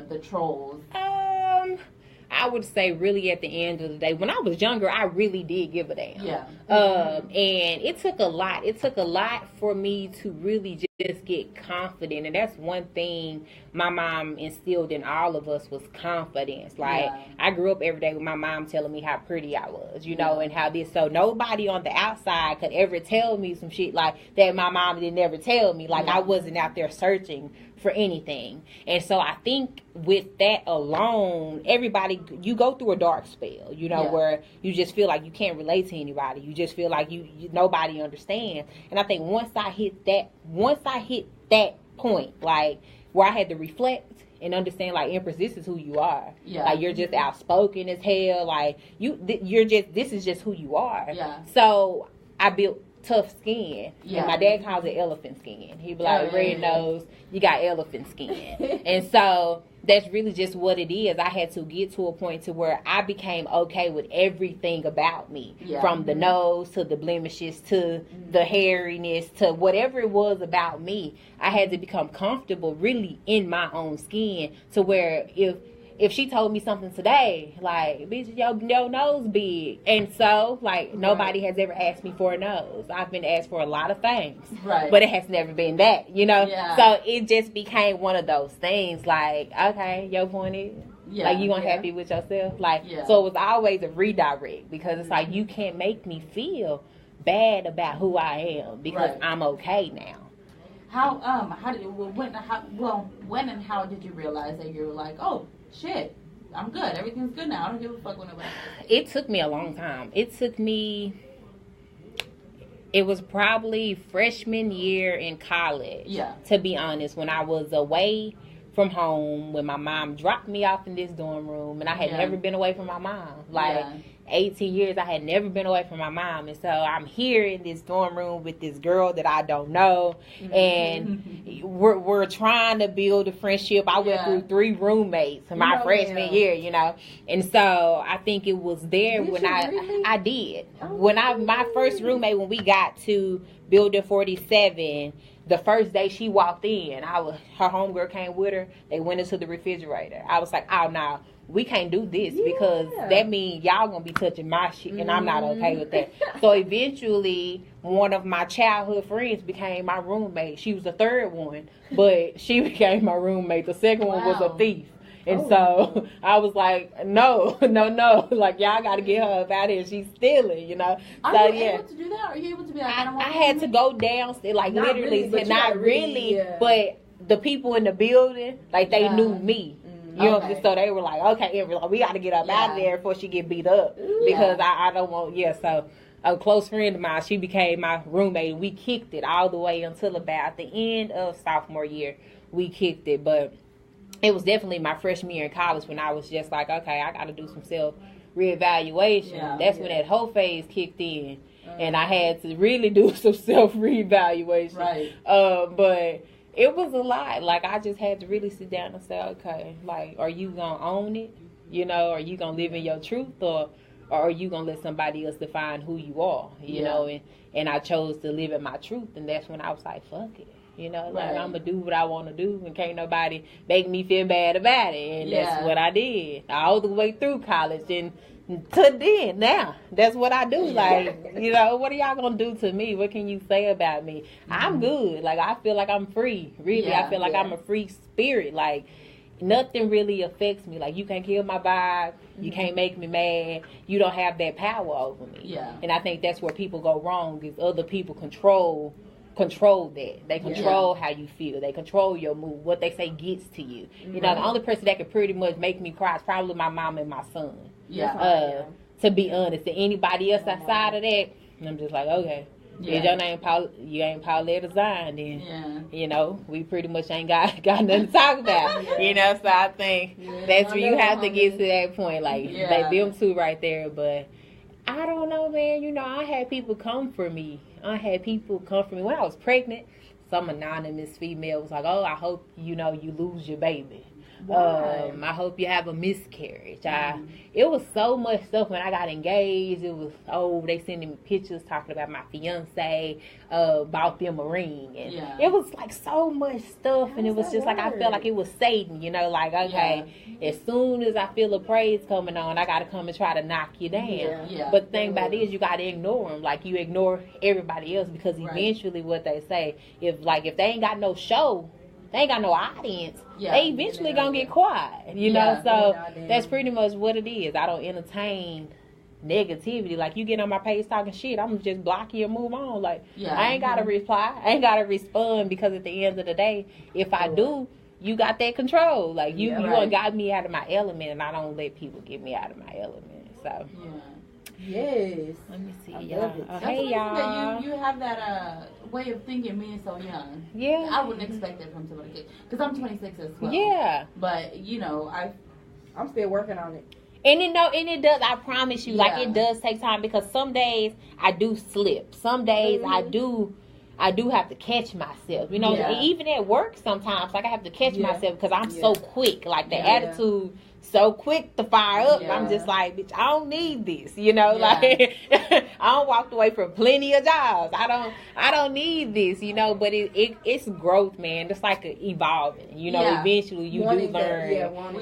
the trolls? I would say really at the end of the day, when I was younger, I really did give a damn. Yeah. And it took a lot. It took a lot for me to really just get confident. And that's one thing my mom instilled in all of us was confidence. Like, I grew up every day with my mom telling me how pretty I was, you know, and how this. So nobody on the outside could ever tell me some shit like that my mom didn't ever tell me. Like, I wasn't out there searching for anything. And so I think with that alone, everybody, you go through a dark spell, you know, where you just feel like you can't relate to anybody. You just feel like you nobody understands. And I think once I hit that point, like where I had to reflect and understand, like, Empress, this is who you are. Yeah. Like, you're just outspoken as hell. Like, this is just who you are. Yeah. So I built tough skin. Yeah. And my dad calls it elephant skin. He be like, red nose, you got elephant skin. And so that's really just what it is. I had to get to a point to where I became okay with everything about me. Yeah. From the nose to the blemishes to the hairiness to whatever it was about me. I had to become comfortable really in my own skin to where if she told me something today, like, bitch, your nose big. And so, like, nobody has ever asked me for a nose. I've been asked for a lot of things. Right. But it has never been that, you know? Yeah. So it just became one of those things, like, okay, your point is, like, you unhappy with yourself? Like, so it was always a redirect because it's like, you can't make me feel bad about who I am because I'm okay now. When and how did you realize that you were like, oh, shit, I'm good. Everything's good now. I don't give a fuck what nobody says. It took me a long time. It was probably freshman year in college. Yeah. To be honest, when I was away from home, when my mom dropped me off in this dorm room, and I had never been away from my mom. Like, 18 years, I had never been away from my mom. And so I'm here in this dorm room with this girl that I don't know. And we're trying to build a friendship. I went through 3 roommates in my freshman year, you know. And so I think it was there when I did. When my first roommate, when we got to Building 47, the first day she walked in, her homegirl came with her. They went into the refrigerator. I was like, oh, no. We can't do this because that means y'all gonna be touching my shit and I'm not okay with that. So eventually one of my childhood friends became my roommate. She was the third one, but she became my roommate. The second one was a thief. And so I was like, no. Like, y'all got to get her up out here. She's stealing, you know. Are you able to do that? Are you able to be like, I had to go downstairs, like, not literally, really, not really. But the people in the building, like, they knew me. You know, so they were like, okay, we got to get up out of there before she get beat up. Because I don't want, so a close friend of mine, she became my roommate. We kicked it all the way until about the end of sophomore year. We kicked it, but it was definitely my freshman year in college when I was just like, okay, I got to do some self-reevaluation. That's when that whole phase kicked in. And I had to really do some self-reevaluation. Right. But it was a lot. Like, I just had to really sit down and say, okay, like, are you going to own it? You know, are you going to live in your truth? Or are you going to let somebody else define who you are? You know, and I chose to live in my truth. And that's when I was like, fuck it. You know, like, I'm going to do what I want to do. And can't nobody make me feel bad about it. And that's what I did all the way through college. And to then, now, that's what I do. Like, you know, what are y'all going to do to me? What can you say about me? I'm good. Like, I feel like I'm free. Really, I feel like I'm a free spirit. Like, nothing really affects me. Like, you can't kill my vibe. You can't make me mad. You don't have that power over me. Yeah. And I think that's where people go wrong, is other people control that. They control how you feel. They control your mood. What they say gets to you. You know, the only person that could pretty much make me cry is probably my mom and my son. Yeah. To be honest. To anybody else outside of that, I'm just like, okay. If your name you ain't Pauletta Zion, then you know, we pretty much ain't got nothing to talk about. You know, so I think that's where you have to get to that point. Like, them two right there. But I don't know, man. You know, I had people come for me. When I was pregnant. Some anonymous female was like, oh, I hope, you know, you lose your baby. I hope you have a miscarriage. It was so much stuff when I got engaged. It was, they sending me pictures talking about my fiance, bought them a ring. And it was like so much stuff. And it was just like, I felt like it was Satan, like, okay, as soon as I feel a praise coming on, I got to come and try to knock you down. But the thing about it is, you got to ignore them. Like, you ignore everybody else, because eventually what they say, if they ain't got no show, they ain't got no audience, they eventually gonna get quiet, know? So that's pretty much what it is. I don't entertain negativity. Like, you get on my page talking shit, I'm just block you and move on. Like, I ain't gotta reply, I ain't gotta respond, because at the end of the day, if I do, you got that control. Like, you got me out of my element, and I don't let people get me out of my element. So yes. Let me see, y'all. Hey, y'all. You have that way of thinking, being so young. Yeah. I wouldn't expect that from somebody, because I'm 26 as well. Yeah. But I'm still working on it. And it does. I promise you, like, it does take time, because some days I do slip. Some days I do have to catch myself. Even at work sometimes, like, I have to catch myself, because I'm so quick. Like, the attitude. So quick to fire up. I'm just like, bitch, I don't need this, like, I don't walk away from plenty of jobs. I don't need this, but it's growth, man. Just like evolving, eventually you do learn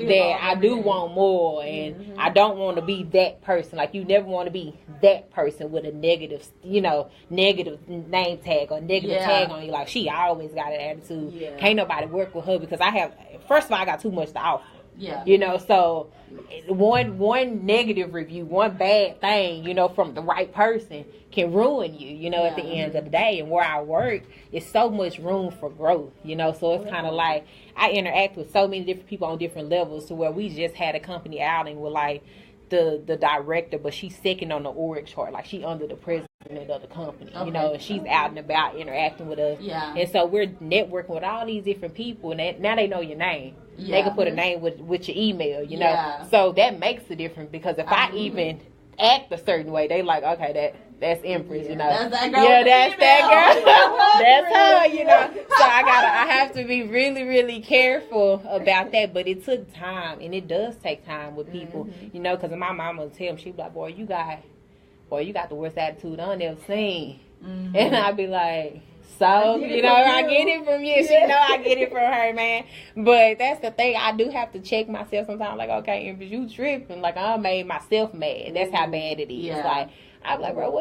that I do want more, and I don't want to be that person. Like, you never want to be that person with a negative, negative name tag or negative tag on you. Like, she always got an attitude. Can't nobody work with her, because first of all, I got too much to offer. So one negative review, one bad thing, from the right person can ruin you, at the end of the day. And where I work, it's so much room for growth, so it's kind of like I interact with so many different people on different levels, to where we just had a company outing with, like, the director, but she's second on the org chart. Like, she under the president of the company, and she's out and about interacting with us. And so we're networking with all these different people, and now they know your name. They can put a name with your email, So that makes a difference, because if I even act a certain way, they like, okay, that's Empress, That's that girl. That's that girl. That's her, So I have to be really, really careful about that. But it took time, and it does take time with people, because my mama would tell me, she'd be like, boy, you got the worst attitude I never seen. And I'd be like, so, I get it from you. She know I get it from her, man. But that's the thing. I do have to check myself sometimes. Like, okay, if you tripping, like, I made myself mad. That's how bad it is. Like, I'm like, bro,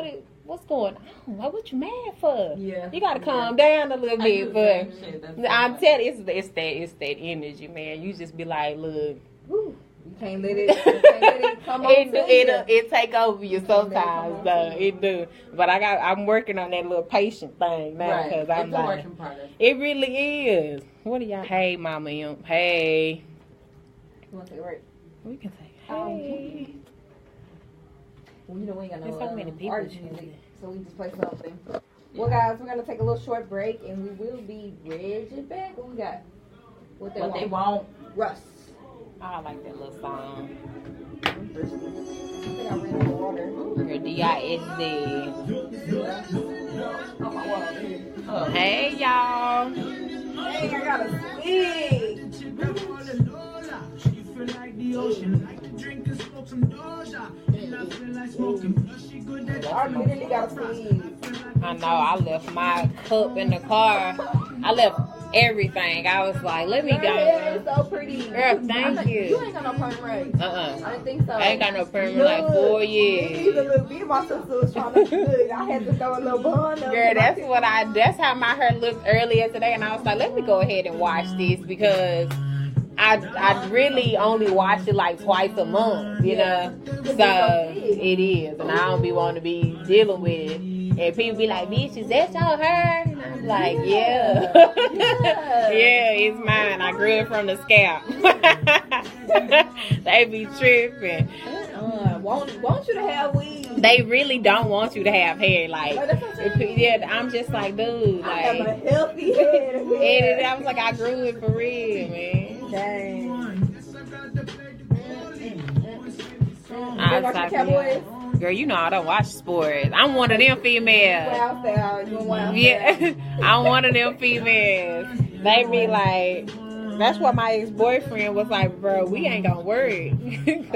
what's going on? Like, what you mad for? You got to calm down a little bit. But I'm telling you, it's that energy, man. You just be like, look. Woo. You can't let it come over. It take over you sometimes, though. It do. But I'm working on that little patient thing now, because I'm like, working progress. It really is. What do y'all? Hey, Mama Emp. Hey. You want to say right? We can say hey. Well, we ain't got no so many people artist music, so we just play something. Well, guys, we're gonna take a little short break, and we will be right back. What we got? What they want? Russ. I like that little song. I'm thirsty. I think I ran out of water. Your D-I-S-D. Hey, y'all. Hey, I got a swig. I literally got a swig. I know. I left my cup in the car. I left everything. I was like, let me go. Yeah, it's so pretty. Girl, thank you. You ain't got no perm right. I didn't think so. I ain't got no perm in like 4 years. My sister was trying to look good. I had to throw a little bun up. Girl, that's how my hair looked earlier today, and I was like, let me go ahead and wash this, because I really only wash it like twice a month, So it is, and I don't be wanting to be dealing with it. And people be like, bitch, is that your hair? And I'm like, yeah. Yeah, it's mine. I grew it from the scalp. They be tripping. Want you to have weeds. They really don't want you to have hair. Like, I'm just like, dude. I have a healthy head. And I was like, I grew it for real, man. Dang. I was like, yeah. Girl, I don't watch sports. I'm one of them females. Wildstyle. Yeah, I'm one of them females. They be like, That's why my ex-boyfriend was like, bro, we ain't gonna worry.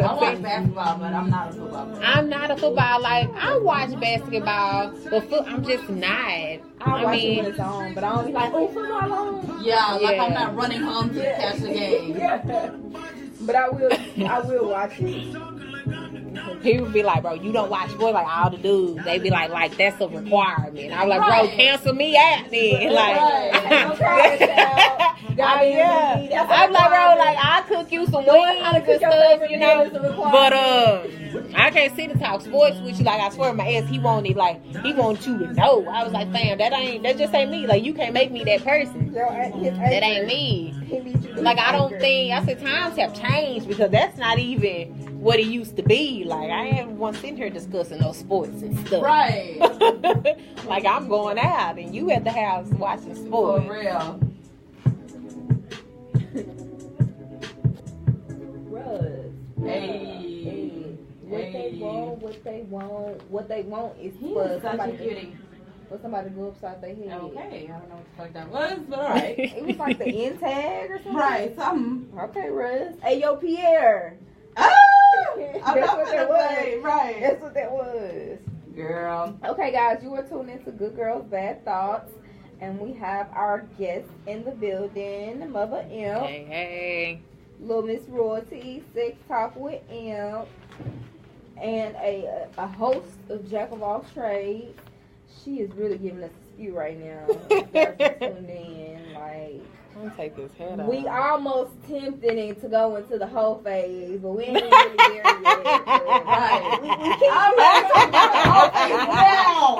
I watch basketball, but I'm not a football player. I'm not a football. Like, I watch basketball, but I'm just not. I watch it when it's on, but I don't be like, oh, football on. Yeah, like I'm not running home to catch the game. Yeah. But I will watch it. People be like, bro, you don't watch sports, like all the dudes. They be like that's a requirement. I'm like, bro, cancel me out then. Like, I'm like, bro, like I cook you some wings and stuff, you know. But I can't sit and talk sports with you. Like I swear, my ass, he want you to know. I was like, fam, that just ain't me. Like you can't make me that person. That ain't me. Like I don't think. I said times have changed because that's not even what it used to be. Like I ain't one sitting here discussing those sports and stuff. Right. Like I'm going out and you at the house watching sports. For real. Hey. What they want is for somebody to go upside their head. Okay, I don't know what the fuck that was, but alright. It was like the end tag or something. Right, something. Okay, Russ. Hey, yo, Pierre. Oh! That's what that was. Right. That's what that was. Girl. Okay, guys, you are tuned into Good Girls, Bad Thoughts. And we have our guest in the building, Muva Emp. Hey. Little Miss Royalty, Sex Talk with Emp. And a host of Jack of All Trades. She is really giving us a spew right now. You guys are tuned in, like... I'm gonna take this head off. We almost tempted to go into the whole phase, but we ain't really there yet. Right. We can't the whole phase now.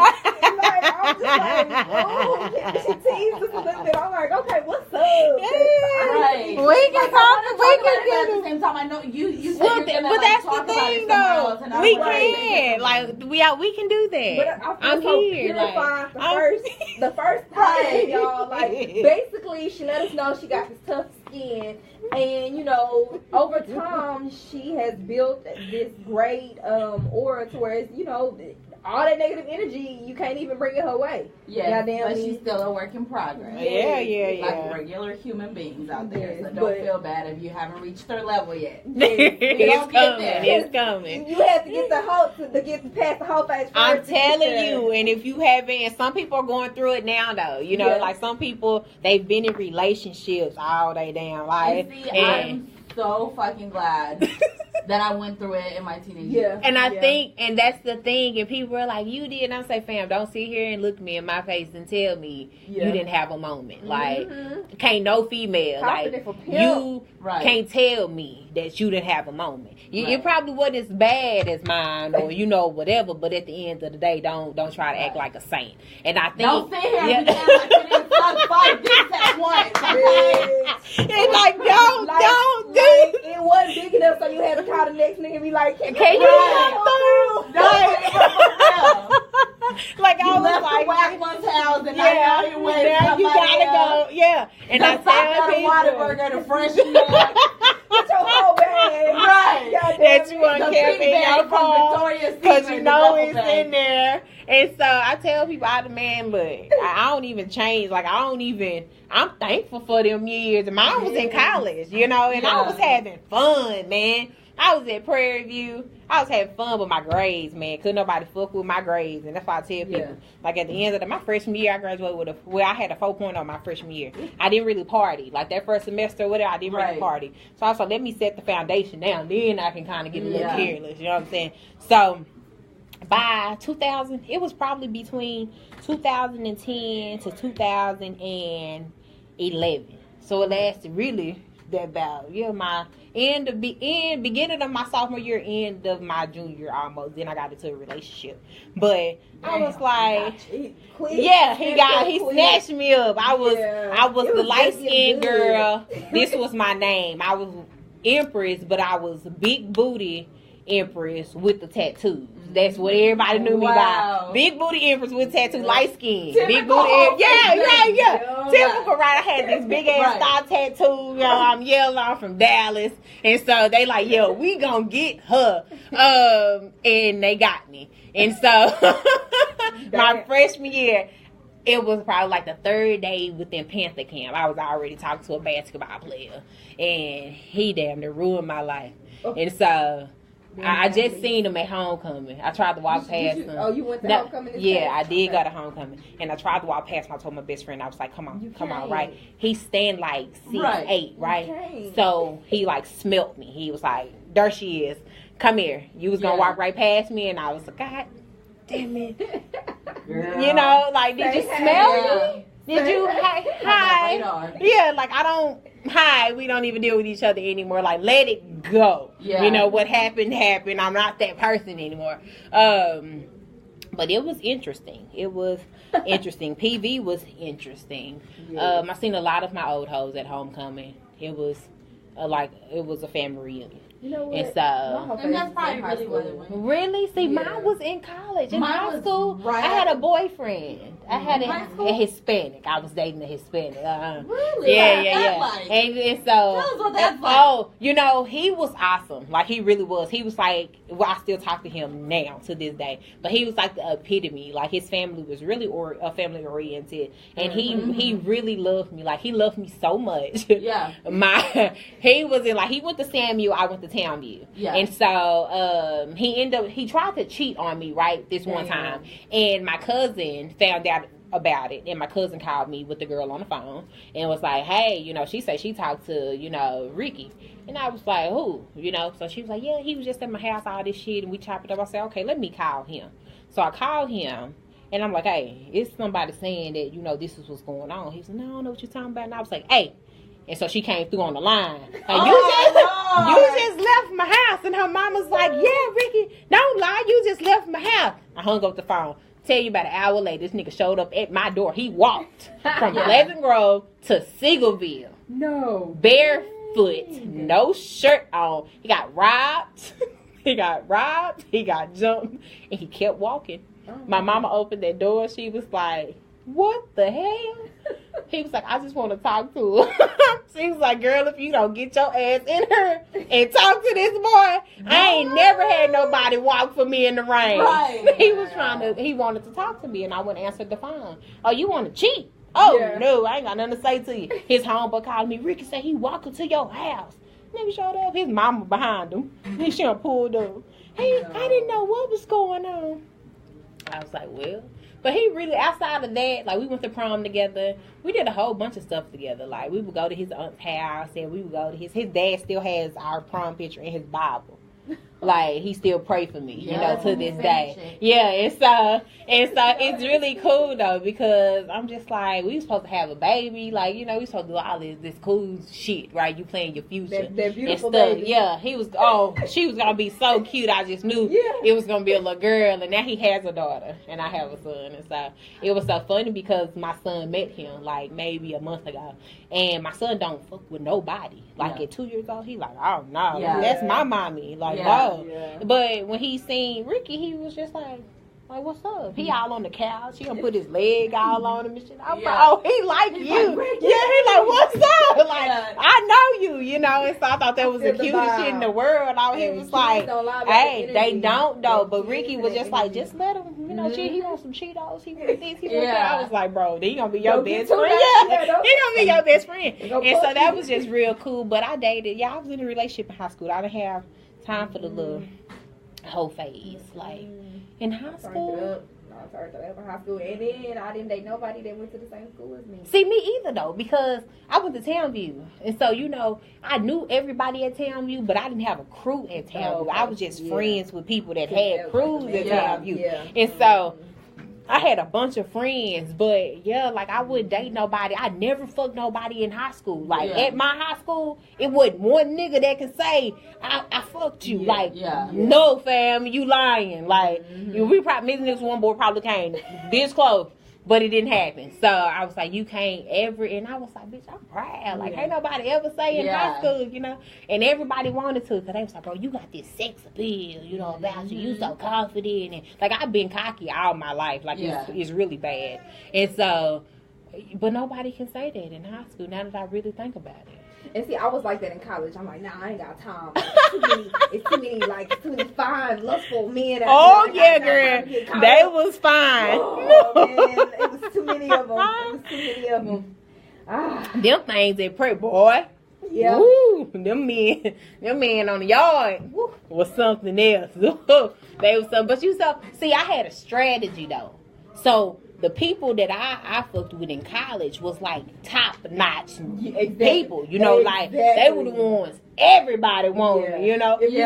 Like, I'm just like, oh, she teased us a little bit. I'm like, okay, what's up? Right. We can talk. We can get at the same time. I know you. But that's the thing, though. We can, like, we can do that. But I'm here. The first part, y'all. Like, basically, she let us know she got this tough skin, and you know, over time, she has built this great aura to where it's, you know, all that negative energy, you can't even bring it her way. Yeah, but she's still a work in progress. Yeah. Like regular human beings out there. So don't feel bad if you haven't reached her level yet. It's coming. You have to get to get past the whole phase first. I'm telling you, and if you haven't, and some people are going through it now though. You know, like some people, they've been in relationships all day damn life. I'm so fucking glad that I went through it in my teenage years. And I think, and that's the thing, and people are like, you did, and I say, fam, don't sit here and look me in my face and tell me you didn't have a moment. Like, can't no female, like, you can't tell me that you didn't have a moment. It probably wasn't as bad as mine, or, you know, whatever, but at the end of the day, don't try to act like a saint. And I think, don't sit here and pretend like you didn't fuck 5 dicks at once. It's like, don't do it. It wasn't big enough, so you had to call the next nigga and be like, can you come through? Like I was left like, the whack one's house, and now you went. Now you gotta go, and I tell people, Whataburger, the fresh milk, with your whole bag, right? That you want to carry in your phone because you know it's in there. And so I tell people, man, look, I don't even change. Like I'm thankful for them years. And mine was in college, you know, and I was having fun, man. I was at Prairie View. I was having fun with my grades, man. Couldn't nobody fuck with my grades. And that's why I tell people, like at the end of my freshman year, I graduated with I had a 4.0 my freshman year. I didn't really party. Like that first semester or whatever, I didn't really party. So I was like, let me set the foundation down. Then I can kind of get a little careless. You know what I'm saying? So by 2000, it was probably between 2010 to 2011. So it lasted really that about my beginning of my sophomore year, end of my junior year almost. Then I got into a relationship, but I was like, he snatched me up. I was the light skinned girl. This was my name. I was Empress, but I was big booty Empress with the tattoos. That's what everybody knew me by. Big booty Empress with tattoo, light skin. Big booty typical, right? I had this big ass star tattoo. I'm yellow. I'm from Dallas. And so they like, we gonna get her. And they got me. And so my freshman year, it was probably like the third day within Panther Camp. I was already talking to a basketball player, and he damn near ruined my life. And so I just seen him at homecoming. I tried to walk past him. Oh, you went to homecoming? Yeah, I did go to homecoming, and I tried to walk past him. I told my best friend, I was like, "Come on, right?" He stand like 6'8", right? Okay. So he like smelt me. He was like, "There she is. Come here. You was gonna walk right past me," and I was like, "God damn it." Girl. You know, like, did you smell me? Did you? Hi. Yeah, like, I don't. Hi, we don't even deal with each other anymore. Like, let it go. Yeah. You know, what happened. I'm not that person anymore. But it was interesting. It was interesting. PV was interesting. Yes. I seen a lot of my old hoes at homecoming. It was it was a family reunion. You know what? And so, and that's probably really what it was. Really? See, mine was in college. In high school, I had a boyfriend. I had a Hispanic. I was dating a Hispanic. Really? Yeah. Like? And so, tell us what that's like. Oh, you know, he was awesome. Like, he really was. He was like, well, I still talk to him now to this day. But he was like the epitome. Like, his family was really family oriented, and he really loved me. Like, he loved me so much. Yeah. He was in, like, he went to SAMU. I went to Townview. Yeah. And so he tried to cheat on me, right, this one time. And my cousin found out about it, and my cousin called me with the girl on the phone and was like, "Hey, you know, she said she talked to, you know, Ricky." And I was like, "Who?" You know, so she was like, "Yeah, he was just at my house, all this shit," and we chopped it up. I said, "Okay, let me call him." So I called him, and I'm like, "Hey, it's somebody saying that, you know, this is what's going on." He said, "No, I don't know what you're talking about." And I was like, "Hey." And so she came through on the line. Like, you just left my house. And her mama's like, "Yeah, Ricky, don't lie. You just left my house." I hung up the phone. Tell you about an hour later, this nigga showed up at my door. He walked from Pleasant Grove to Sigleville. No. Barefoot. No shirt on. He got robbed. He got jumped. And he kept walking. My mama opened that door. She was like, "What the hell?" He was like, "I just want to talk to her." She was like, "Girl, if you don't get your ass in her and talk to this boy, I ain't never had nobody walk for me in the rain." Right. He wanted to talk to me, and I wouldn't answer the phone. "Oh, you want to cheat?" "Oh, no, I ain't got nothing to say to you." His homeboy called me. "Ricky said he walking to your house." Never showed up. His mama behind him. He should have pulled up. Hey, I didn't know what was going on. I was like, well. But he really, outside of that, like, we went to prom together. We did a whole bunch of stuff together. Like, we would go to his aunt's house, and we would go to his dad still has our prom picture in his Bible. Like, he still pray for me, you know, to this day. Yeah, and so it's really cool, though, because I'm just like, we supposed to have a baby. Like, you know, we supposed to do all this cool shit, right? You playing your future. That beautiful baby. Yeah, she was going to be so cute. I just knew it was going to be a little girl, and now he has a daughter, and I have a son. And so it was so funny because my son met him, like, maybe a month ago, and my son don't fuck with nobody. Like, at 2 years old, he like, "Oh, no, that's my mommy." Like, no. Yeah. But when he seen Ricky, he was just like, "What's up?" He all on the couch. He gonna put his leg all on him and shit. I'm like, "Oh, he like you." Like, he like, "What's up?" Like, I know you, you know. And so I thought that was the cutest shit in the world. He was like, "Hey, they don't though." But Ricky was just like, "Just let him, you know, he wants some Cheetos. He wants this, he wants that." I was like, "Bro, he gonna be your best friend." He gonna be your best friend. And so that was just real cool. But I dated. I was in a relationship in high school. I didn't have time for the little whole phase. Like, in high school. I turned up in high school, and then I didn't date nobody that went to the same school as me. See, me either, though, because I went to Townview. And so, you know, I knew everybody at Townview, but I didn't have a crew at Townview. I was just friends with people that had crews at Townview. Yeah. And so I had a bunch of friends, but like, I wouldn't date nobody. I never fucked nobody in high school. Like, at my high school, it wasn't one nigga that can say, I fucked you. No, fam, you lying. Like, we probably, me and this one boy probably came this close, but it didn't happen. So I was like, you can't ever, and I was like, bitch, I'm proud. Like, ain't nobody ever say in high school, you know? And everybody wanted to, because they was like, bro, you got this sex appeal, you know, about you. You so confident. And, like, I've been cocky all my life. Like, it's really bad. And so, but nobody can say that in high school, now that I really think about it. And see, I was like that in college. I'm like, nah, I ain't got time. It's too many fine, lustful men. Oh yeah, girl, they was fine. Oh, man, it was too many of them. Them things that pray, boy. Yeah. Woo, them men on the yard was something else. They was something. But see, I had a strategy though. So the people that I fucked with in college was like top notch people. You know, like they were the ones everybody wanted. You know, if you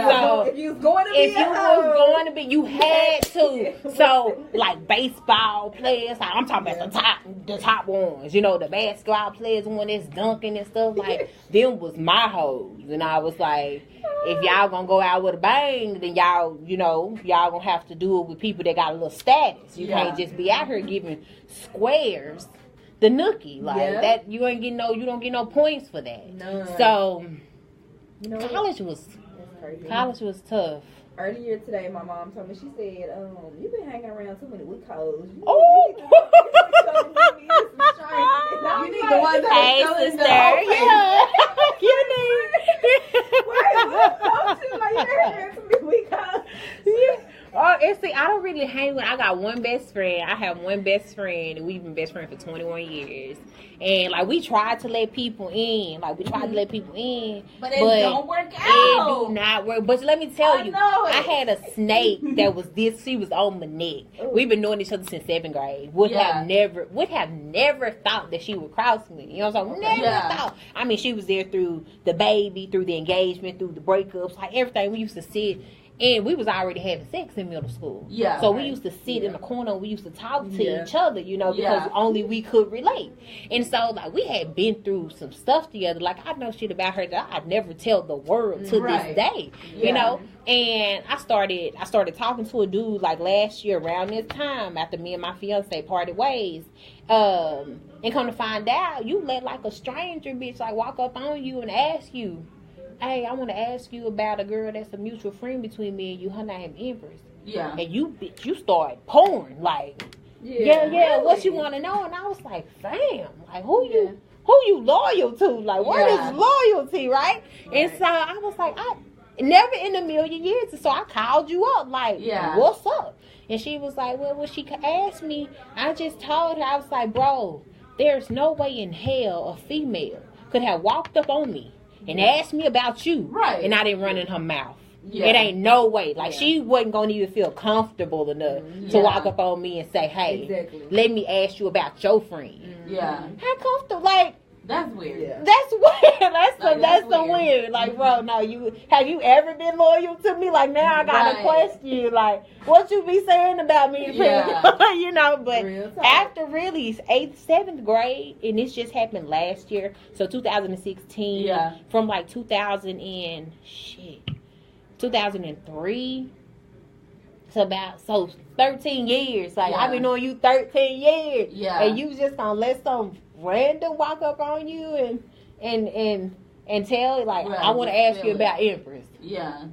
was going to be, you had to. So like baseball players, I'm talking about the top ones. You know, the basketball players, the one that's dunking and stuff. Like them was my hoes, and I was like, if y'all gonna go out with a bang, then y'all gonna have to do it with people that got a little status. You can't just be out here giving squares the nookie like that. You don't get no points for that. No. So college was tough. Earlier today, my mom told me, she said, you've been hanging around too many weak hoes. You need the ones that are still in the you need. Why? She's like, you're hanging around too many weak hoes. Oh, and see, I don't really hang with. I got one best friend. I have one best friend, and we've been best friends for 21 years. And like we tried to let people in, but it don't work out. It do not work. But let me tell you, I had a snake that was this. She was on my neck. We've been knowing each other since 7th grade. Would have never thought that she would cross me. You know what I'm saying? Never thought. I mean, she was there through the baby, through the engagement, through the breakups, like everything. We used to sit. And we was already having sex in middle school. Yeah. So we used to sit in the corner and we used to talk to each other, because only we could relate. And so, like, we had been through some stuff together. Like, I know shit about her that I'd never tell the world to this day, you know? And I started talking to a dude, like, last year around this time after me and my fiance parted ways. And come to find out, you let, like, a stranger bitch, like, walk up on you and ask you, hey, I want to ask you about a girl that's a mutual friend between me and you. Her name Empress. Yeah. And you start pouring like, really? What you want to know? And I was like, fam, like who you loyal to? Like, what is loyalty, right? And so I was like, I never in a million years. So I called you up, like, what's up? And she was like, well, when she asked me, I just told her, I was like, bro, there's no way in hell a female could have walked up on me and asked me about you, and I didn't run in her mouth. Yeah. It ain't no way. Like, she wasn't going to even feel comfortable enough to walk up on me and say, hey, let me ask you about your friend. Yeah. How comfortable? Like, that's weird. Yeah. That's weird. That's so weird. Like, bro, no, have you ever been loyal to me? Like, now I gotta question you. Like, what you be saying about me? But after really 8th, 7th grade, and this just happened last year, so 2016, from like 2003 so 13 years. Like, I've been knowing you 13 years. Yeah. And you just gonna let some random walk up on you and tell, like, I want to ask you about Empress. Yeah.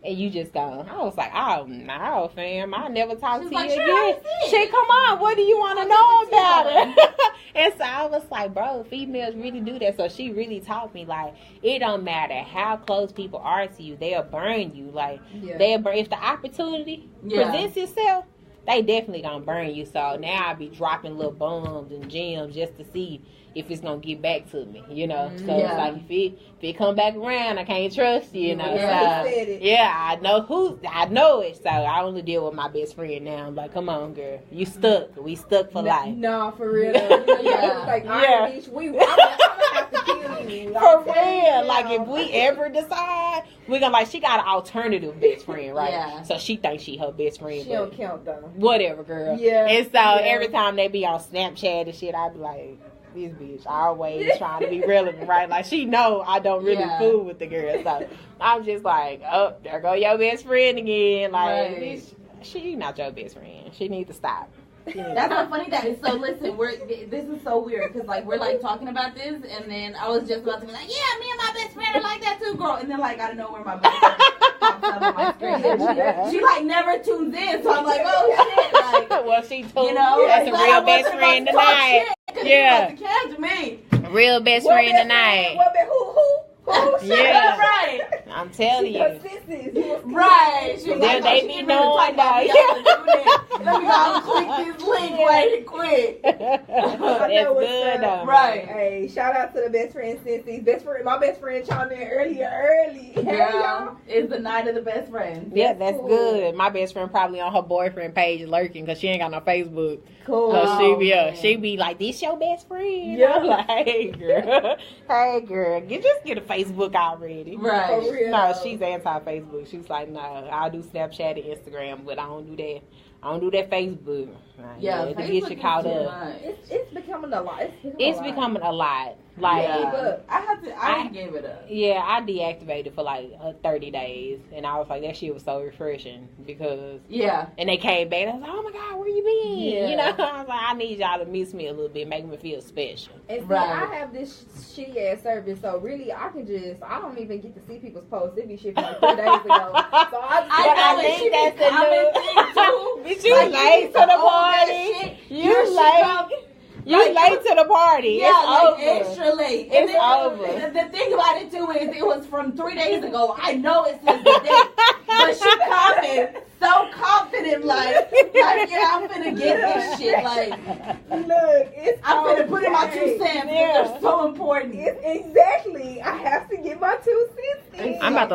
And you just go, I was like, oh, no, fam. I never talked to you again. Shit, come on. What do you want to know about it? And so I was like, bro, females really do that. So she really taught me, like, it don't matter how close people are to you. They'll burn you. Like, they'll burn. If the opportunity presents itself, they definitely gonna burn you. So now I be dropping little bombs and gems just to see if it's gonna get back to me, So it's like if it come back around, I can't trust you, So, I know it. So I only deal with my best friend now. I'm like, come on, girl, you stuck. We stuck for life. No, for real. Like, bitch, I'm gonna have to kill you. For real. Like, if we ever decide, we're gonna, like, she got an alternative best friend, right? Yeah. So she thinks she her best friend. She don't count though. Whatever, girl. Yeah. And so every time they be on Snapchat and shit, I be like, this bitch always trying to be relevant, right? Like, she know I don't really fool with the girl. So I'm just like, oh, there go your best friend again. Like, bitch, she not your best friend. She needs to stop. That's so funny that so listen, this is so weird because like we're like talking about this and then I was just about to be like, yeah, me and my best friend are like that too, girl, and then like I don't know where my best friend pops up on my screen. She like never tunes in, so I'm like, oh shit, like, well, she told that's a real best friend tonight. Yeah, catch me. Real best friend tonight. Who? Oh, shit. Yeah. Right. I'm telling you. Right. She was like, They be knowing that. Let me go click this link right quick. That's good though. Right. Hey, shout out to the best friend Cincy's my best friend chimed in early. Hey, y'all. It's the night of the best friends. Yeah, that's good. My best friend probably on her boyfriend page lurking because she ain't got no Facebook. Cool. So she be like, "This your best friend?" Yeah. I'm like, "Hey girl, hey girl, just get a Facebook already." Right. For real. No, she's anti-Facebook. She's like, "No, I'll do Snapchat and Instagram, but I don't do that. I don't do that Facebook." Yeah, to Facebook get you caught is too up. much. It's becoming a lot. It's becoming a lot. Like, Yeah. I gave it up. yeah, I deactivated for like 30 days, and I was like, that shit was so refreshing because. Yeah. And they came back. And I was like, "Oh my God, where you been?" Yeah. You know, I was like, "I need y'all to miss me a little bit, make me feel special." And see, Right. I have this shitty ass service, so really I don't even get to see people's posts. It be shit from like 3 days ago. So I think that's the new. Bitch, you Like, late to the party. You late to the party. Yeah, It's like over. extra late. It's then, over. The thing about it too is it was from 3 days ago. I know it says the date, but she coming so confident, like yeah, I'm finna get this shit. Like, look, I'm finna put in my 2 cents. Yeah. They're so important. Exactly. I have to get my 2 cents in. I'm about to